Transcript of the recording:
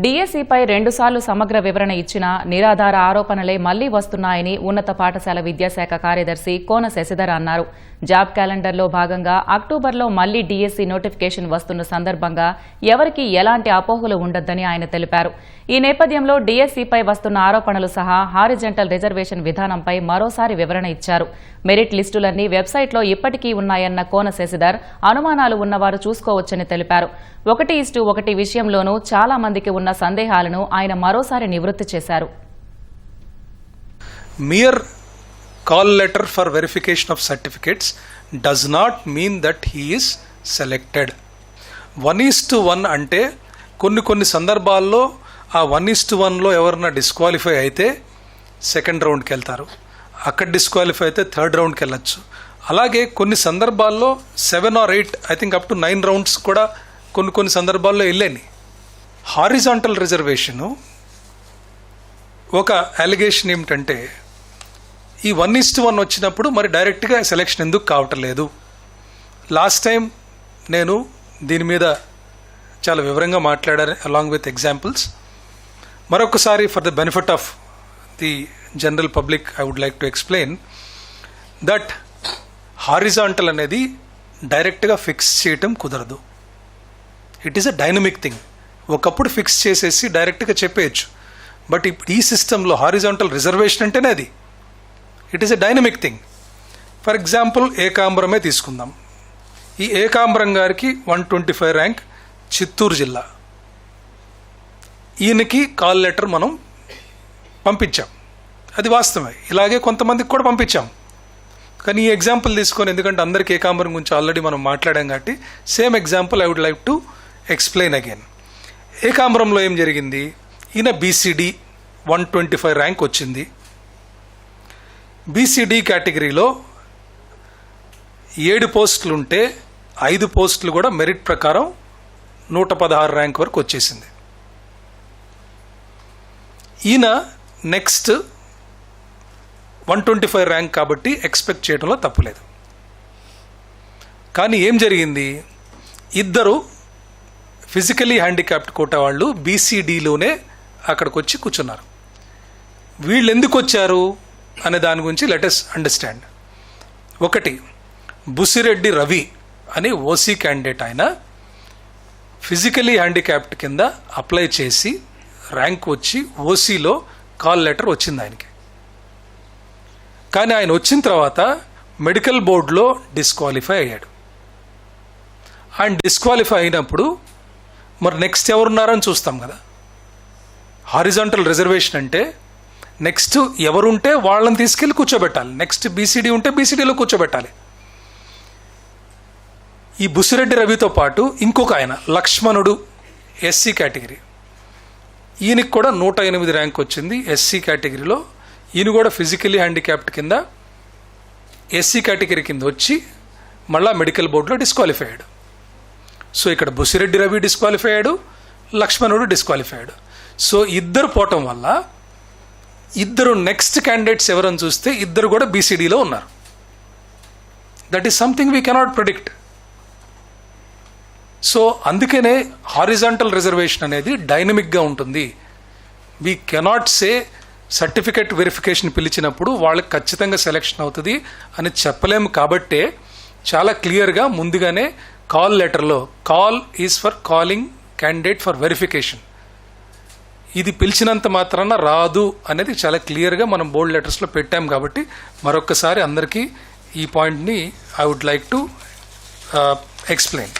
డిఎస్సిపై రెండుసార్లు సమగ్ర వివరణ ఇచ్చినా నిరాధార ఆరోపణలే మళ్లీ వస్తున్నాయని ఉన్నత పాఠశాల విద్యాశాఖ కార్యదర్శి కోన శశిధర్ అన్నారు. జాబ్ క్యాలెండర్లో భాగంగా అక్టోబర్లో మళ్లీ డిఎస్సి నోటిఫికేషన్ వస్తున్న సందర్భంగా ఎవరికీ ఎలాంటి అపోహలు ఉండొద్దని ఆయన తెలిపారు. ఈ నేపథ్యంలో డిఎస్సిపై వస్తున్న ఆరోపణలు సహా హారిజంటల్ రిజర్వేషన్ విధానంపై మరోసారి వివరణ ఇచ్చారు. మెరిట్ లిస్టులన్నీ వెబ్సైట్లో ఇప్పటికీ ఉన్నాయన్న కోన శశిధర్ అనుమానాలు ఉన్నవారు చూసుకోవచ్చని తెలిపారు. 1:1 విషయంలోనూ చాలా మందికి ఉన్న సందేహాలను ఆయన మరోసారి నివృత్తి చేశారు. Mere call letter for verification of certificates does not mean that he is selected. 1:1 అంటే కొన్ని సందర్భాల్లో ఆ 1:1లో ఎవరన్నా డిస్క్వాలిఫై అయితే సెకండ్ రౌండ్కి వెళ్తారు, అక్కడ డిస్క్వాలిఫై అయితే థర్డ్ రౌండ్కి వెళ్ళచ్చు. అలాగే కొన్ని సందర్భాల్లో 7 or 8 I think up to 9 rounds కూడా కొన్ని సందర్భాల్లో వెళ్ళాయి. హారిజాంటల్ రిజర్వేషను ఒక అలిగేషన్ ఏమిటంటే ఈ 1:1 వచ్చినప్పుడు మరి డైరెక్ట్గా సెలెక్షన్ ఎందుకు కావటం లేదు. లాస్ట్ టైం నేను దీని మీద చాలా వివరంగా మాట్లాడాను అలాంగ్ విత్ ఎగ్జాంపుల్స్. మరొకసారి for the benefit of the general public I would like to explain that horizontal అనేది డైరెక్ట్గా ఫిక్స్ చేయటం కుదరదు. It is a dynamic thing. ఒకప్పుడు ఫిక్స్ చేసేసి డైరెక్ట్గా చెప్పేయచ్చు. బట్ ఇప్పుడు ఈ సిస్టంలో హారిజాంటల్ రిజర్వేషన్ అంటేనే అది it is a dynamic thing. For example ఏకాంబరమే తీసుకుందాం. ఈ ఏకాంబరం గారికి 125 ర్యాంక్, చిత్తూరు జిల్లా. ఈయనకి కాల్ లెటర్ మనం పంపించాం, అది వాస్తవమే. ఇలాగే కొంతమందికి కూడా పంపించాం. కానీ ఈ ఎగ్జాంపుల్ తీసుకొని, ఎందుకంటే అందరికీ ఏకాంబరం గురించి ఆల్రెడీ మనం మాట్లాడాం కాబట్టి same example I would like to explain again. ఏకాంబరంలో ఏం జరిగింది, ఈయన బీసీడీ 125 ర్యాంక్ వచ్చింది. బీసీడీ కేటగిరీలో 7 పోస్టులు ఉంటే 5 పోస్టులు కూడా మెరిట్ ప్రకారం 116 ర్యాంక్ వరకు వచ్చేసింది. ఈయన నెక్స్ట్ 125 ర్యాంక్ కాబట్టి ఎక్స్పెక్ట్ చేయడంలో తప్పులేదు. కానీ ఏం జరిగింది, ఇద్దరు ఫిజికలీ హ్యాండిక్యాప్డ్ కోటా వాళ్ళు బీసీడీలోనే అక్కడికి వచ్చి కూర్చున్నారు. వీళ్ళు ఎందుకు వచ్చారు అనే దాని గురించి లెటస్ అండర్స్టాండ్. ఒకటి, బుసిరెడ్డి రవి అని ఓసీ క్యాండిడేట్. ఆయన ఫిజికలీ హ్యాండిక్యాప్డ్ కింద అప్లై చేసి ర్యాంక్ వచ్చి ఓసీలో కాల్ లెటర్ వచ్చింది ఆయనకి. కానీ ఆయన వచ్చిన తర్వాత మెడికల్ బోర్డులో డిస్క్వాలిఫై అయ్యాడు. ఆయన డిస్క్వాలిఫై అయినప్పుడు మరి నెక్స్ట్ ఎవరున్నారని చూస్తాం కదా. హారిజాంటల్ రిజర్వేషన్ అంటే నెక్స్ట్ ఎవరుంటే వాళ్ళని తీసుకెళ్ళి కూర్చోబెట్టాలి. నెక్స్ట్ బీసీడీ ఉంటే బీసీడీలో కూర్చోబెట్టాలి. ఈ బుసిరెడ్డి రవితో పాటు ఇంకొక ఆయన లక్ష్మణుడు ఎస్సీ కేటగిరీ, ఈయనకి కూడా 108 ర్యాంక్ వచ్చింది ఎస్సీ కేటగిరీలో. ఈయన కూడా ఫిజికలీ హ్యాండిక్యాప్డ్ కింద ఎస్సీ కేటగిరీ కింద వచ్చి మళ్ళా మెడికల్ బోర్డులో డిస్క్వాలిఫై అయ్యాడు. సో ఇక్కడ బుసిరెడ్డి రవి డిస్క్వాలిఫై అయ్యాడు, లక్ష్మణుడు డిస్క్వాలిఫై అయ్యాడు. సో ఇద్దరు పోవటం వల్ల ఇద్దరు నెక్స్ట్ క్యాండిడేట్స్ ఎవరని చూస్తే ఇద్దరు కూడా బీసీడీలో ఉన్నారు. That is something we cannot predict. So అందుకనే హారిజాంటల్ రిజర్వేషన్ అనేది డైనమిక్గా ఉంటుంది. We cannot say certificate verification పిలిచినప్పుడు వాళ్ళకి ఖచ్చితంగా సెలెక్షన్ అవుతుంది అని చెప్పలేము. కాబట్టే చాలా క్లియర్గా ముందుగానే కాల్ లెటర్లో call is for calling candidate for verification, ఇది పిలిచినంత మాత్రాన రాదు అనేది చాలా క్లియర్గా మనం బోల్డ్ లెటర్స్లో పెట్టాం. కాబట్టి మరొక్కసారి అందరికీ ఈ పాయింట్ని I would like to explain.